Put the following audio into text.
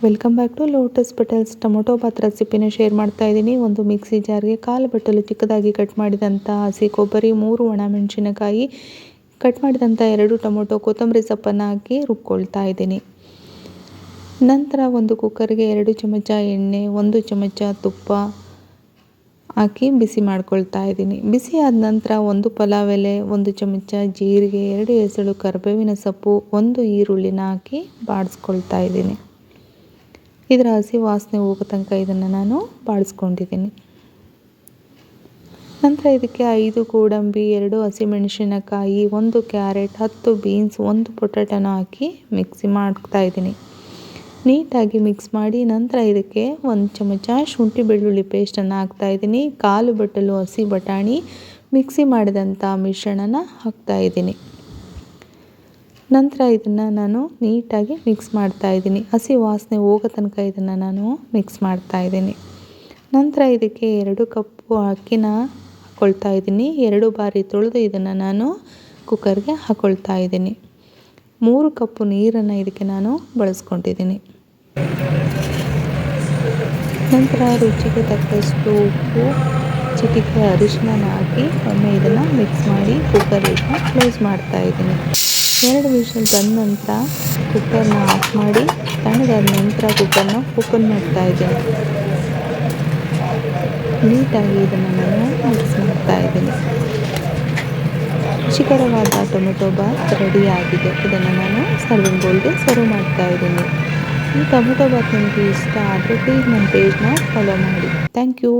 Welcome back to lotus petals. Tomato bath ರೆಸಿಪಿನ share ಮಾಡ್ತಾ ಇದ್ದೀನಿ. ಒಂದು ಮಿಕ್ಸಿ ಜಾರ್ಗೆ 1/4 ಬಟ್ಟಲು ಚಿಕ್ಕದಾಗಿ ಕಟ್ ಮಾಡಿದಂಥ ಹಸಿ ಕೊಬ್ಬರಿ, 3 ಒಣಮೆಣಸಿನಕಾಯಿ, ಕಟ್ ಮಾಡಿದಂಥ 2 ಟೊಮೊಟೊ, ಕೊತ್ತಂಬರಿ ಸೊಪ್ಪನ್ನು ಹಾಕಿ ರುಬ್ಕೊಳ್ತಾ ಇದ್ದೀನಿ. ನಂತರ ಒಂದು ಕುಕ್ಕರ್ಗೆ 2 ಚಮಚ ಎಣ್ಣೆ, 1 ಚಮಚ ತುಪ್ಪ ಹಾಕಿ ಬಿಸಿ ಮಾಡ್ಕೊಳ್ತಾ ಇದ್ದೀನಿ. ಬಿಸಿ ಆದ ನಂತರ 1 ಪಲಾವ್ ಎಲೆ, 1 ಚಮಚ ಜೀರಿಗೆ, 2 ಎಸಳು ಕರಿಬೇವಿನ ಸೊಪ್ಪು, 1 ಈರುಳ್ಳಿನ ಹಾಕಿ ಬಾಡಿಸ್ಕೊಳ್ತಾ ಇದ್ದೀನಿ. ಇದರ ಹಸಿ ವಾಸನೆ ಹೋಗೋ ತನಕ ಇದನ್ನು ನಾನು ಬಾಡಿಸ್ಕೊಂಡಿದ್ದೀನಿ. ನಂತರ ಇದಕ್ಕೆ 5 ಗೋಡಂಬಿ, 2 ಹಸಿಮೆಣಸಿನಕಾಯಿ, 1 ಕ್ಯಾರೆಟ್, 10 ಬೀನ್ಸ್, 1 ಪೊಟ್ಯಾಟೊನ ಹಾಕಿ ಮಿಕ್ಸಿ ಮಾಡ್ತಾ ಇದ್ದೀನಿ. ನೀಟಾಗಿ ಮಿಕ್ಸ್ ಮಾಡಿ ನಂತರ ಇದಕ್ಕೆ 1 ಚಮಚ ಶುಂಠಿ ಬೆಳ್ಳುಳ್ಳಿ ಪೇಸ್ಟನ್ನು ಹಾಕ್ತಾಯಿದ್ದೀನಿ. 1/4 ಬಟ್ಟಲು ಹಸಿ ಬಟಾಣಿ ಮಿಕ್ಸಿ ಮಾಡಿದಂಥ ಮಿಶ್ರಣನ ಹಾಕ್ತಾಯಿದ್ದೀನಿ. ನಂತರ ಇದನ್ನು ನಾನು ನೀಟಾಗಿ ಮಿಕ್ಸ್ ಮಾಡ್ತಾಯಿದ್ದೀನಿ. ಹಸಿ ವಾಸನೆ ಹೋಗೋ ತನಕ ಇದನ್ನು ನಾನು ಮಿಕ್ಸ್ ಮಾಡ್ತಾಯಿದ್ದೀನಿ. ನಂತರ ಇದಕ್ಕೆ 2 ಕಪ್ಪು ಅಕ್ಕಿನ ಹಾಕ್ಕೊಳ್ತಾ ಇದ್ದೀನಿ. 2 ಬಾರಿ ತೊಳೆದು ಇದನ್ನು ನಾನು ಕುಕ್ಕರ್ಗೆ ಹಾಕ್ಕೊಳ್ತಾ ಇದ್ದೀನಿ. 3 ಕಪ್ಪು ನೀರನ್ನು ಇದಕ್ಕೆ ನಾನು ಬಳಸ್ಕೊಂಡಿದ್ದೀನಿ. ನಂತರ ರುಚಿಗೆ ತಕ್ಕಷ್ಟು ಉಪ್ಪು, ಚಿಟಿಕೆ ಅರಿಶಿನ ಹಾಕಿ ಒಮ್ಮೆ ಇದನ್ನು ಮಿಕ್ಸ್ ಮಾಡಿ ಕುಕ್ಕರ್ನ ಕ್ಲೋಸ್ ಮಾಡ್ತಾಯಿದ್ದೀನಿ. 2 ವಿಷಲ್ ಬಂದ ನಂತರ ಕುಕ್ಕರ್ನ ಆಫ್ ಮಾಡಿ ತಣ್ಣಗಾದ ನಂತರ ಕುಕ್ಕರ್ನ ಓಪನ್ ಮಾಡ್ತಾಯಿದ್ದೀನಿ. ನೀಟಾಗಿ ಇದನ್ನು ನಾನು ಮಿಕ್ಸ್ ಮಾಡ್ತಾಯಿದ್ದೀನಿ. ರುಚಿಕರವಾದ ಟೊಮೆಟೊ ಬಾತ್ ರೆಡಿಯಾಗಿದೆ. ಇದನ್ನು ನಾನು ಸರ್ವಿಂಗ್ ಬೌಲ್ಗೆ ಸರ್ವ್ ಮಾಡ್ತಾಯಿದ್ದೀನಿ. ಈ ಟೊಮೆಟೊ ಬಾತ್ ನಿಮಗೆ ಇಷ್ಟ ಆದರೆ ಪ್ಲೀಸ್ ನನ್ನ ಪೇಜ್ನ ಫಾಲೋ ಮಾಡಿ. Thank you.